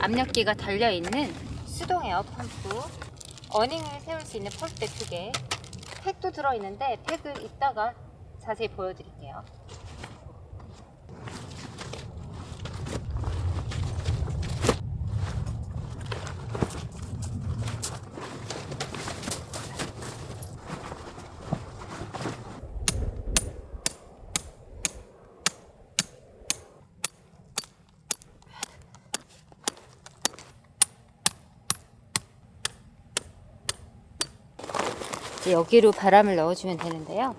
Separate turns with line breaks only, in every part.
압력기가 달려있는 수동 에어펌프, 어닝을 세울 수 있는 펌프대 2개, 팩도 들어있는데 팩을 이따가 자세히 보여드릴게요. 이제 여기로 바람을 넣어주면 되는데요.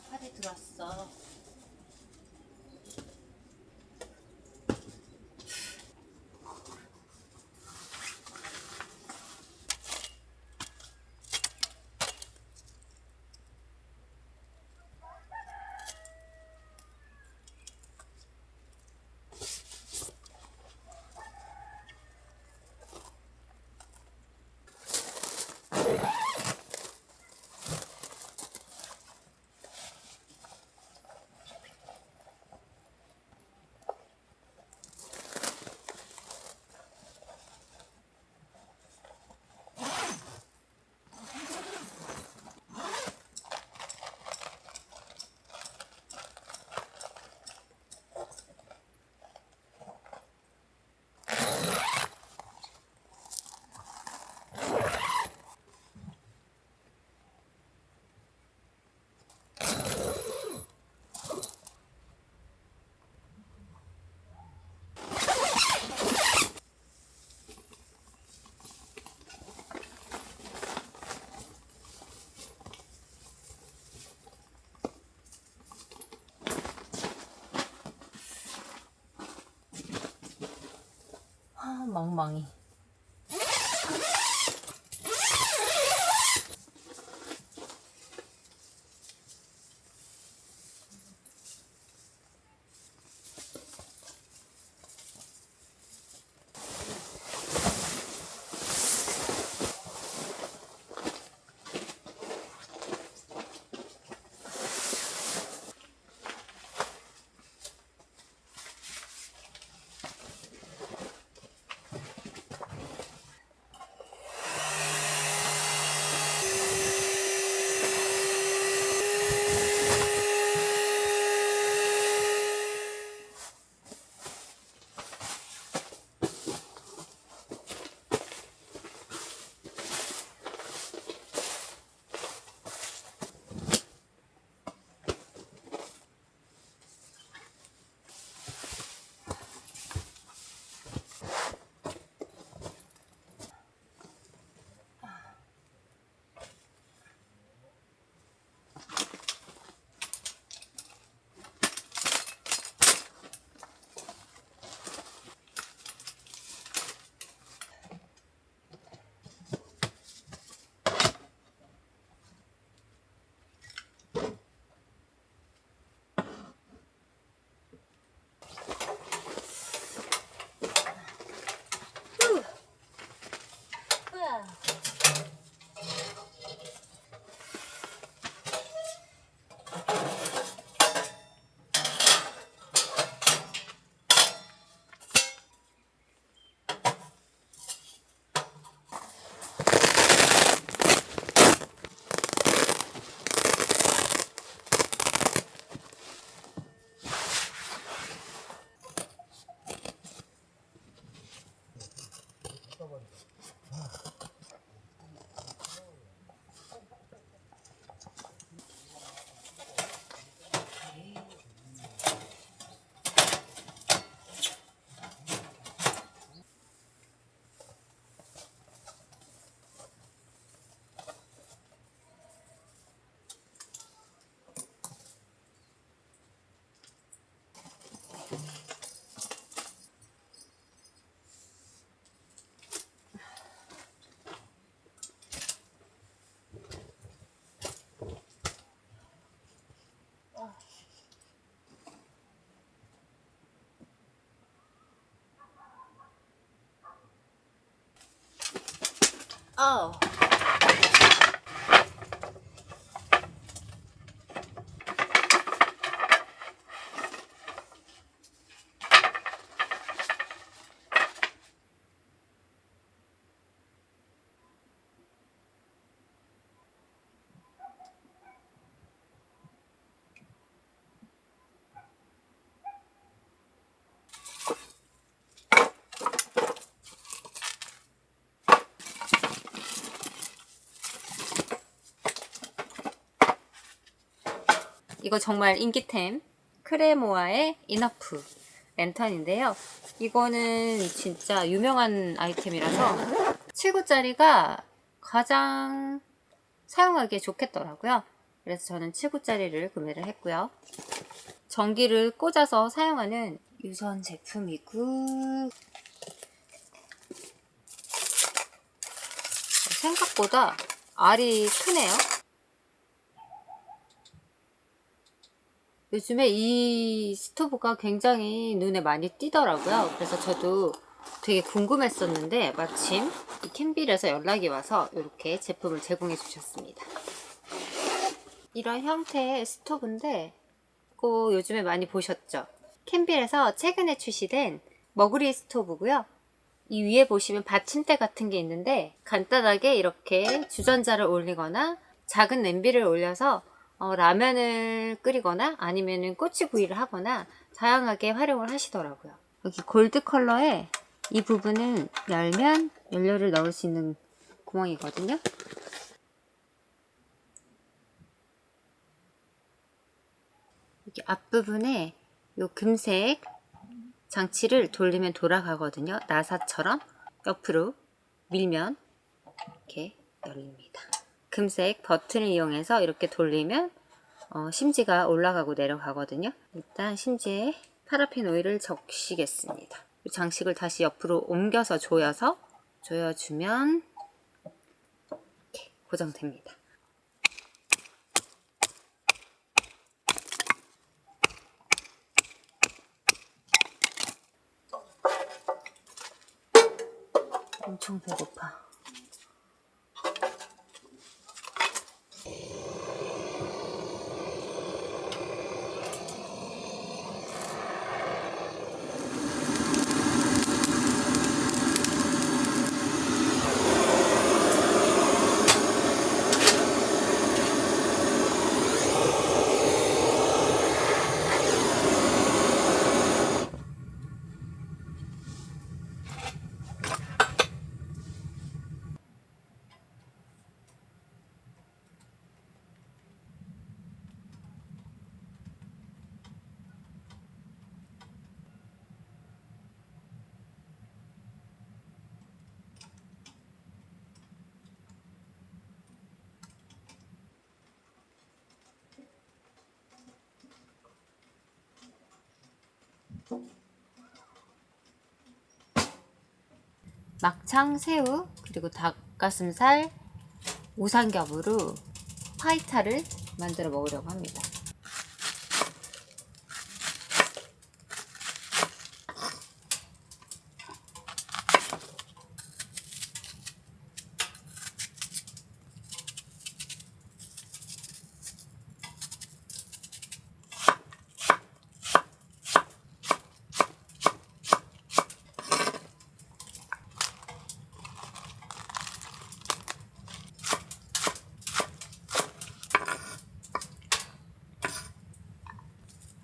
팔이 들어왔어. 멍멍이. 어. 이거 정말 인기템 크레모아의 이너프 랜턴인데요. 이거는 진짜 유명한 아이템이라서 7구짜리가 가장 사용하기에 좋겠더라고요. 그래서 저는 7구짜리를 구매를 했고요. 전기를 꽂아서 사용하는 유선 제품이고, 생각보다 알이 크네요. 요즘에 이 스토브가 굉장히 눈에 많이 띄더라고요. 그래서 저도 되게 궁금했었는데 마침 이 캔빌에서 연락이 와서 이렇게 제품을 제공해 주셨습니다. 이런 형태의 스토브인데 이거 요즘에 많이 보셨죠? 캔빌에서 최근에 출시된 머그리 스토브고요. 이 위에 보시면 받침대 같은 게 있는데 간단하게 이렇게 주전자를 올리거나 작은 냄비를 올려서 라면을 끓이거나 아니면 꼬치구이를 하거나 다양하게 활용을 하시더라고요. 여기 골드 컬러의 이 부분은 열면 연료를 넣을 수 있는 구멍이거든요. 여기 앞부분에 이 금색 장치를 돌리면 돌아가거든요. 나사처럼 옆으로 밀면 이렇게 열립니다. 금색 버튼을 이용해서 이렇게 돌리면 심지가 올라가고 내려가거든요. 일단 심지에 파라핀 오일을 적시겠습니다. 이 장식을 다시 옆으로 옮겨서 조여주면 이렇게 고정됩니다. 엄청 배고파. 막창, 새우, 그리고 닭가슴살, 우삼겹으로 파이타를 만들어 먹으려고 합니다.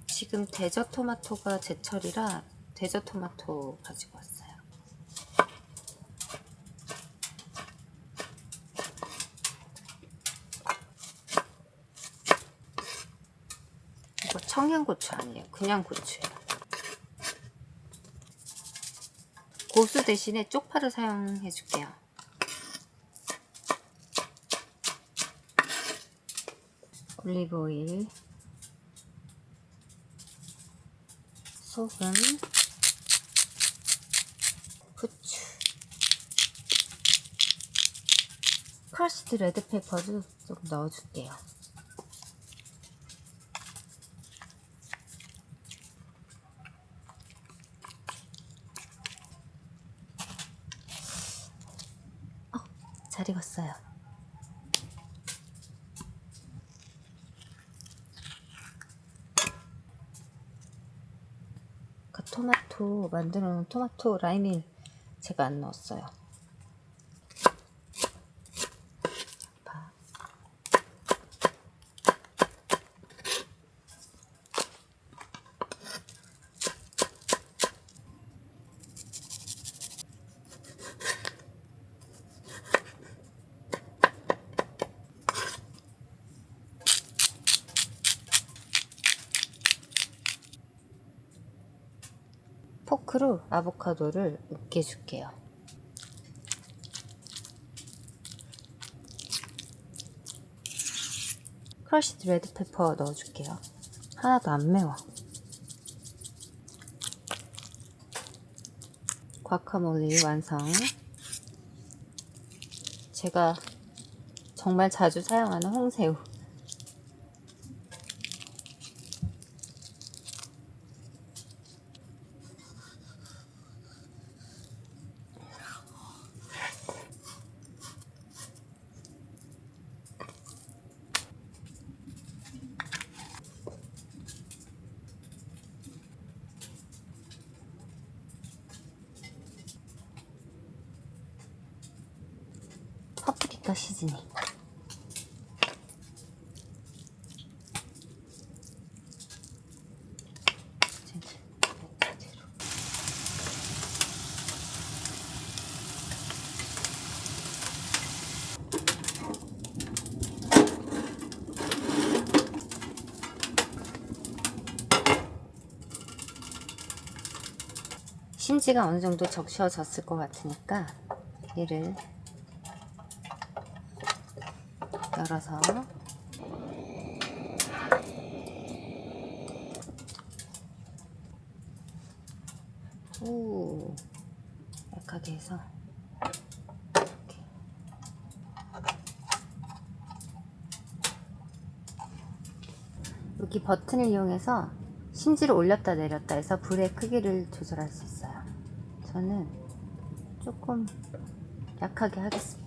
지금 대저토마토가 제철이라 대저토마토 가지고 왔어요. 청양고추 아니에요. 그냥 고추예요. 고수 대신에 쪽파를 사용해 줄게요. 올리브 오일, 소금, 후추, 크러쉬드 레드페퍼도 좀 넣어줄게요. 잘 익었어요. 토마토 만들어 놓은 토마토 라임을 제가 안 넣었어요. 포크로 아보카도를 으깨줄게요. 크러쉬드 레드페퍼 넣어줄게요. 하나도 안 매워. 과카몰리 완성. 제가 정말 자주 사용하는 홍새우. 파프리카 시즈닝. 심지가 어느 정도 적셔졌을 것 같으니까 얘를 열어서 약하게 해서 이렇게. 여기 버튼을 이용해서 심지를 올렸다 내렸다 해서 불의 크기를 조절할 수 있어요. 저는 조금 약하게 하겠습니다.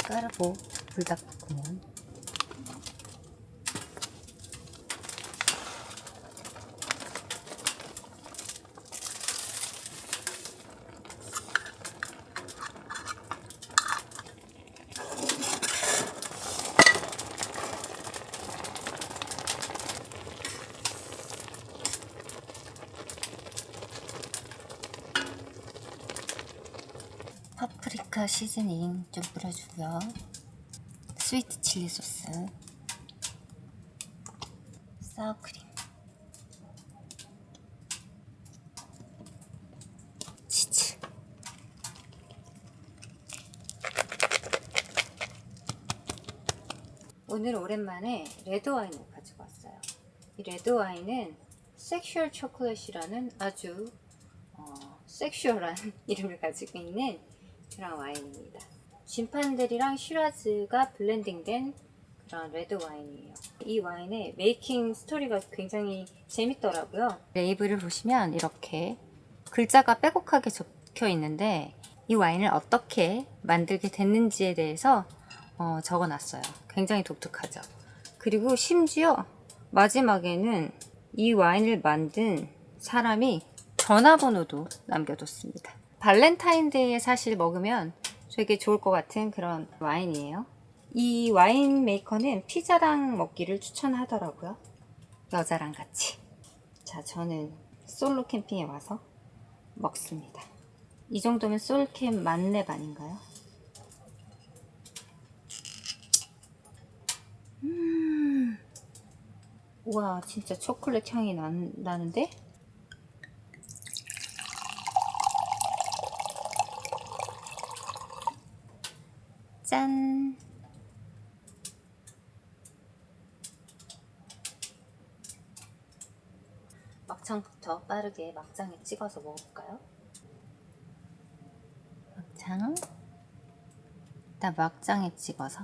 깔고 불 닦으면 파프리카 시즈닝 좀 뿌려주고요. 스위트 칠리 소스, 사워크림, 치즈. 오늘 오랜만에 레드와인을 가지고 왔어요. 이 레드와인은 섹슈얼 초콜릿이라는 아주 섹슈얼한 이름을 가지고 있는 그런 와인입니다. 진판들이랑 시라즈가 블렌딩된 그런 레드 와인이에요. 이 와인의 메이킹 스토리가 굉장히 재밌더라고요. 레이블을 보시면 이렇게 글자가 빼곡하게 적혀 있는데 이 와인을 어떻게 만들게 됐는지에 대해서 적어놨어요. 굉장히 독특하죠. 그리고 심지어 마지막에는 이 와인을 만든 사람이 전화번호도 남겨뒀습니다. 발렌타인데이에 사실 먹으면 되게 좋을 것 같은 그런 와인이에요. 이 와인 메이커는 피자랑 먹기를 추천하더라고요. 여자랑 같이. 자, 저는 솔로 캠핑에 와서 먹습니다. 이 정도면 솔캠 만렙 아닌가요? 우와, 진짜 초콜릿 향이 나는데? 짠! 막창부터 빠르게 막장에 찍어서 먹어볼까요? 막창. 일단 막장에 찍어서.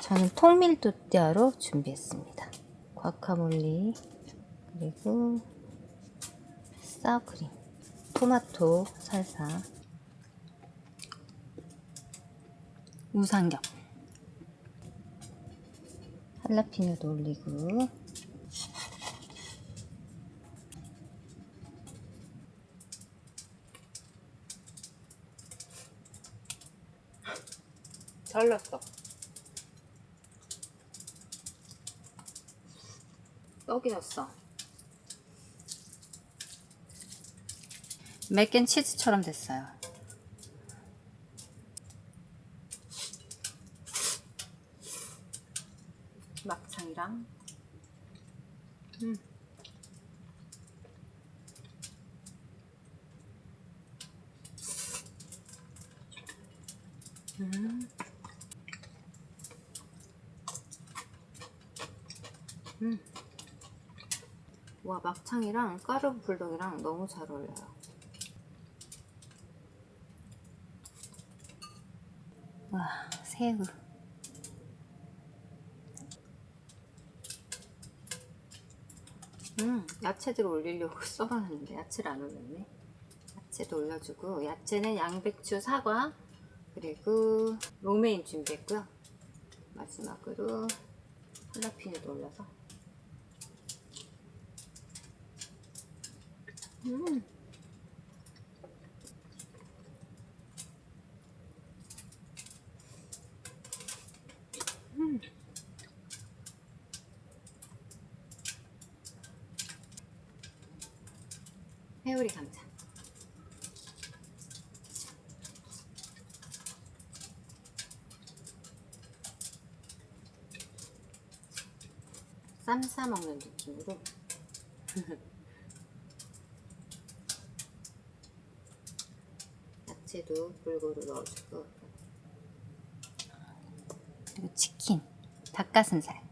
저는 통밀도띠아로 준비했습니다. 과카몰리, 그리고 사워크림, 토마토 살사, 우삼겹, 할라피뇨도 올리고, 잘랐어. 떡이 졌어. 맥앤치즈처럼 됐어요. 막창이랑 와, 막창이랑 까르보 불닭이랑 너무 잘 어울려요. 와, 새우. 야채들 올리려고 썰어놨는데 야채를 안 올렸네. 야채도 올려주고, 야채는 양배추, 사과, 그리고 로메인 준비했고요. 마지막으로 할라피뇨도 올려서 회오리 감자. 쌈 싸먹는 느낌으로 야채도 골고루 넣어주고, 그리고 치킨, 닭가슴살.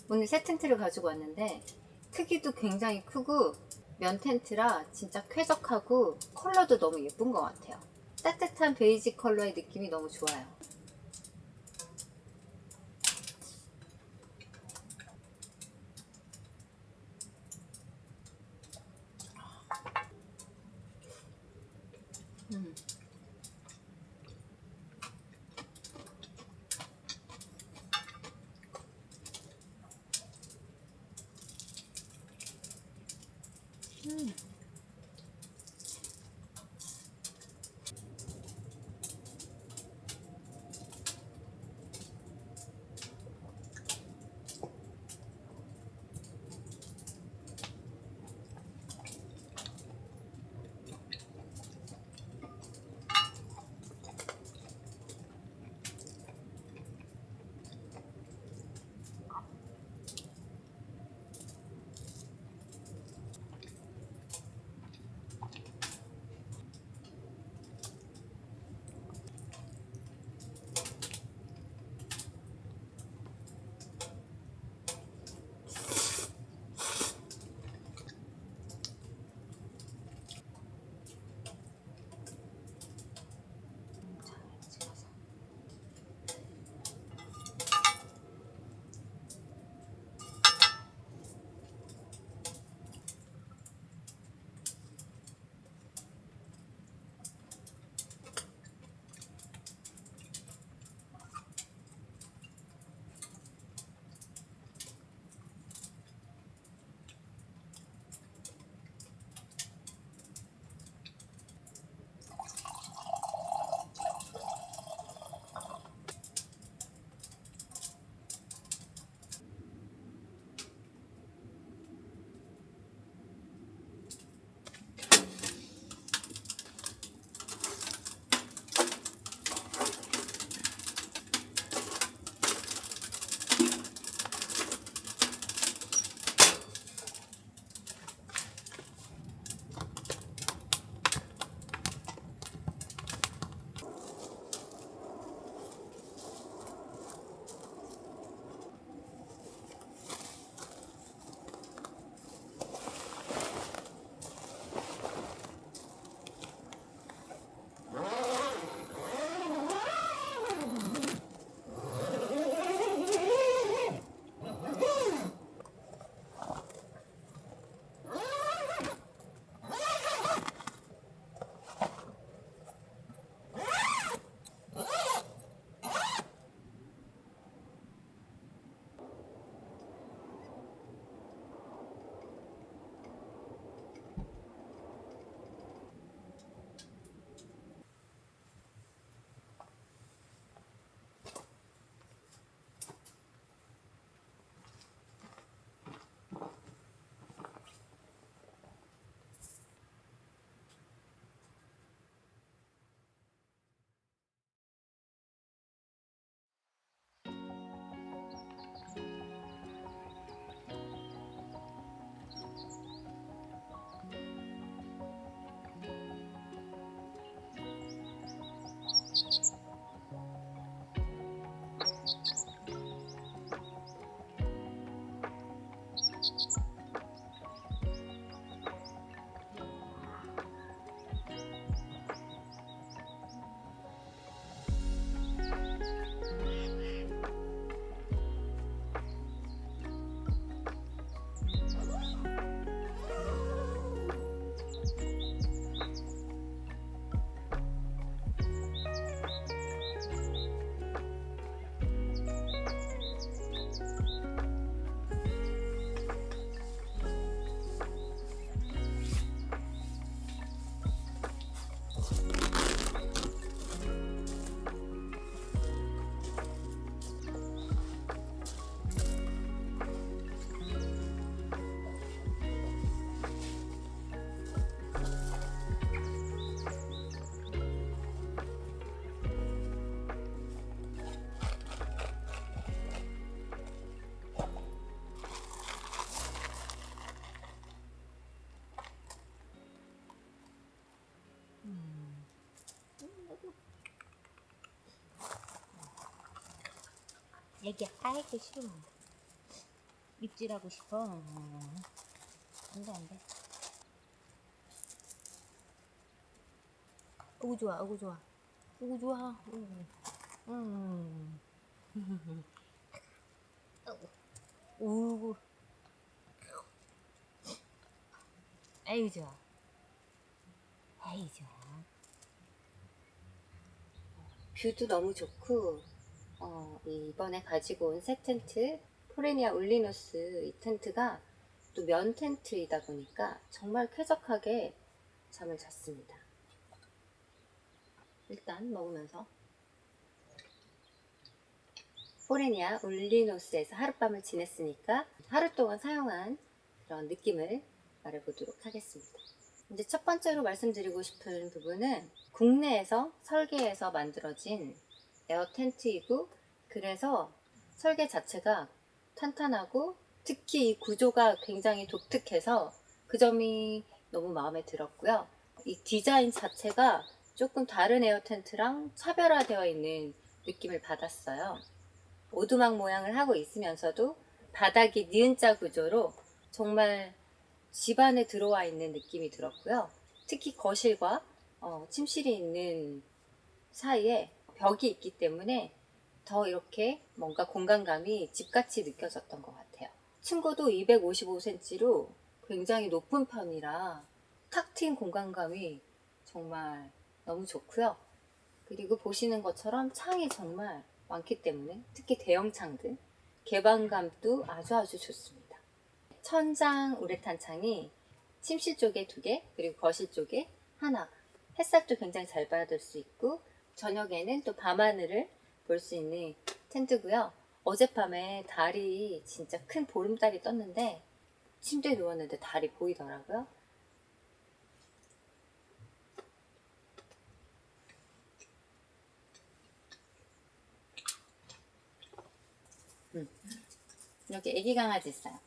오늘 새 텐트를 가지고 왔는데 크기도 굉장히 크고 면 텐트라 진짜 쾌적하고 컬러도 너무 예쁜 것 같아요. 따뜻한 베이지 컬러의 느낌이 너무 좋아요. 애기 아이고 싫어. 입질하고 싶어. 안돼 안돼. 어구 좋아 어구 좋아 어구 좋아. 오구 아이고 좋아. 아이 좋아. 뷰도 너무 좋고 이번에 가지고 온 새 텐트 포레니아 울리누스 이 텐트가 또 면 텐트이다 보니까 정말 쾌적하게 잠을 잤습니다. 일단 먹으면서 포레니아 울리누스에서 하룻밤을 지냈으니까 하루 동안 사용한 그런 느낌을 말해보도록 하겠습니다. 이제 첫 번째로 말씀드리고 싶은 부분은 국내에서 설계해서 만들어진 에어 텐트이고, 그래서 설계 자체가 탄탄하고 특히 이 구조가 굉장히 독특해서 그 점이 너무 마음에 들었고요. 이 디자인 자체가 조금 다른 에어 텐트랑 차별화되어 있는 느낌을 받았어요. 오두막 모양을 하고 있으면서도 바닥이 니은자 구조로 정말 집 안에 들어와 있는 느낌이 들었고요. 특히 거실과 침실이 있는 사이에 벽이 있기 때문에 더 이렇게 뭔가 공간감이 집같이 느껴졌던 것 같아요. 층고도 255cm로 굉장히 높은 편이라 탁 트인 공간감이 정말 너무 좋고요. 그리고 보시는 것처럼 창이 정말 많기 때문에 특히 대형 창들 개방감도 아주 좋습니다. 천장 우레탄 창이 침실 쪽에 2개, 그리고 거실 쪽에 하나. 햇살도 굉장히 잘 받을 수 있고 저녁에는 또 밤하늘을 볼 수 있는 텐트고요. 어젯밤에 달이 진짜 큰 보름달이 떴는데 침대에 누웠는데 달이 보이더라고요. 여기 애기 강아지 있어요.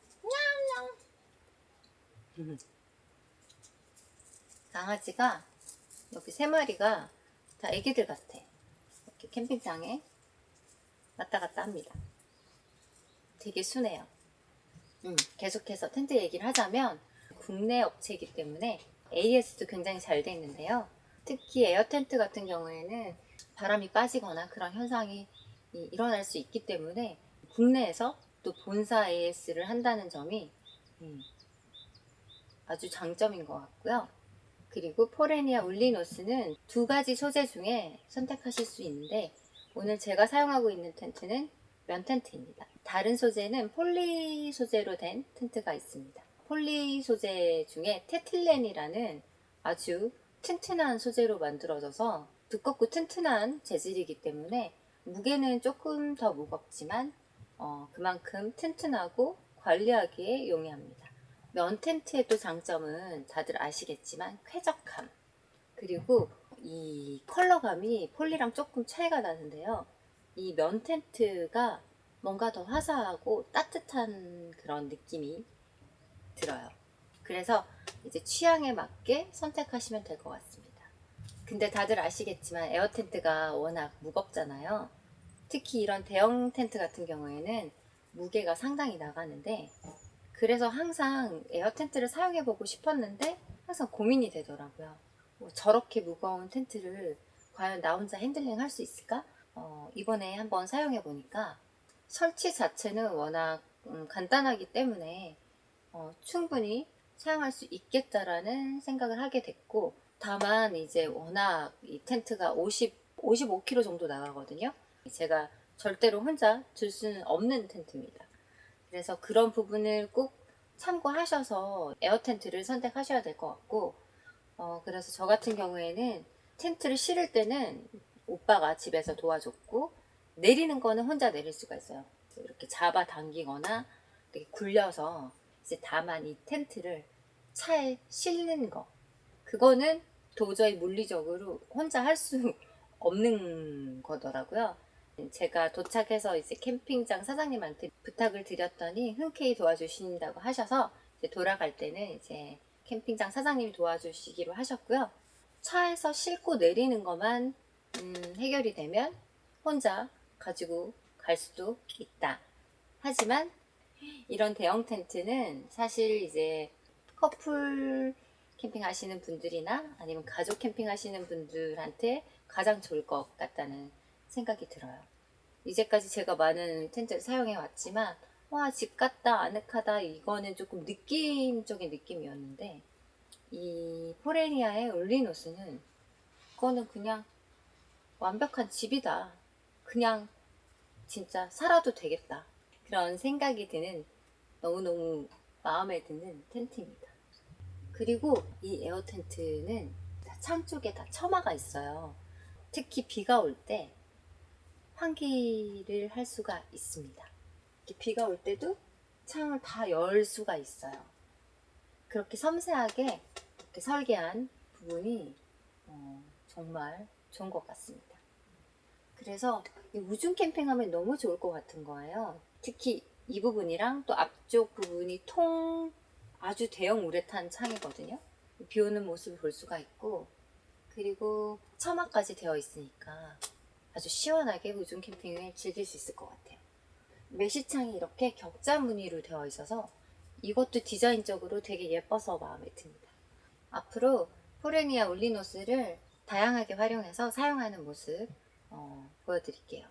강아지가 여기 3마리가 다 애기들 같아. 이렇게 캠핑장에 왔다 갔다 합니다. 되게 순해요. 계속해서 텐트 얘기를 하자면 국내 업체이기 때문에 AS도 굉장히 잘 돼 있는데요. 특히 에어 텐트 같은 경우에는 바람이 빠지거나 그런 현상이 일어날 수 있기 때문에 국내에서 또 본사 AS를 한다는 점이 아주 장점인 것 같고요. 그리고 포레니아 울리누스는 2가지 소재 중에 선택하실 수 있는데 오늘 제가 사용하고 있는 텐트는 면 텐트입니다. 다른 소재는 폴리 소재로 된 텐트가 있습니다. 폴리 소재 중에 테틸렌이라는 아주 튼튼한 소재로 만들어져서 두껍고 튼튼한 재질이기 때문에 무게는 조금 더 무겁지만 그만큼 튼튼하고 관리하기에 용이합니다. 면 텐트의 또 장점은 다들 아시겠지만 쾌적함, 그리고 이 컬러감이 폴리랑 조금 차이가 나는데요. 이 면 텐트가 뭔가 더 화사하고 따뜻한 그런 느낌이 들어요. 그래서 이제 취향에 맞게 선택하시면 될 것 같습니다. 근데 다들 아시겠지만 에어 텐트가 워낙 무겁잖아요. 특히 이런 대형 텐트 같은 경우에는 무게가 상당히 나가는데, 그래서 항상 에어 텐트를 사용해보고 싶었는데 항상 고민이 되더라고요. 저렇게 무거운 텐트를 과연 나 혼자 핸들링 할 수 있을까? 이번에 한번 사용해보니까 설치 자체는 워낙 간단하기 때문에 충분히 사용할 수 있겠다라는 생각을 하게 됐고, 다만 이제 워낙 이 텐트가 55kg 정도 나가거든요. 제가 절대로 혼자 들 수는 없는 텐트입니다. 그래서 그런 부분을 꼭 참고하셔서 에어 텐트를 선택하셔야 될 것 같고, 그래서 저 같은 경우에는 텐트를 실을 때는 오빠가 집에서 도와줬고, 내리는 거는 혼자 내릴 수가 있어요. 이렇게 잡아 당기거나 이렇게 굴려서 이제 다만 이 텐트를 차에 실는 거, 그거는 도저히 물리적으로 혼자 할 수 없는 거더라고요. 제가 도착해서 이제 캠핑장 사장님한테 부탁을 드렸더니 흔쾌히 도와주신다고 하셔서 이제 돌아갈 때는 이제 캠핑장 사장님이 도와주시기로 하셨고요. 차에서 싣고 내리는 것만 해결이 되면 혼자 가지고 갈 수도 있다. 하지만 이런 대형 텐트는 사실 이제 커플 캠핑 하시는 분들이나 아니면 가족 캠핑 하시는 분들한테 가장 좋을 것 같다는 생각이 들어요. 이제까지 제가 많은 텐트를 사용해 왔지만 와, 집 같다, 아늑하다, 이거는 조금 느낌적인 느낌이었는데 이 포레니아의 울리노스는 그거는 그냥 완벽한 집이다. 그냥 진짜 살아도 되겠다. 그런 생각이 드는 너무너무 마음에 드는 텐트입니다. 그리고 이 에어 텐트는 창 쪽에 다 처마가 있어요. 특히 비가 올 때 환기를 할 수가 있습니다. 비가 올 때도 창을 다 열 수가 있어요. 그렇게 섬세하게 이렇게 설계한 부분이 정말 좋은 것 같습니다. 그래서 이 우중 캠핑하면 너무 좋을 것 같은 거예요. 특히 이 부분이랑 또 앞쪽 부분이 아주 대형 우레탄 창이거든요. 비 오는 모습을 볼 수가 있고, 그리고 처마까지 되어 있으니까 아주 시원하게 우중 캠핑을 즐길 수 있을 것 같아요. 메시창이 이렇게 격자 무늬로 되어 있어서 이것도 디자인적으로 되게 예뻐서 마음에 듭니다. 앞으로 포레니아 울리노스를 다양하게 활용해서 사용하는 모습 보여드릴게요.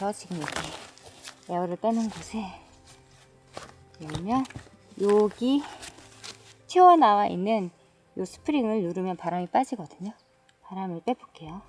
그래서 지금 이렇게 에어를 빼는 곳에 열면 여기 튀어나와 있는 이 스프링을 누르면 바람이 빠지거든요. 바람을 빼볼게요.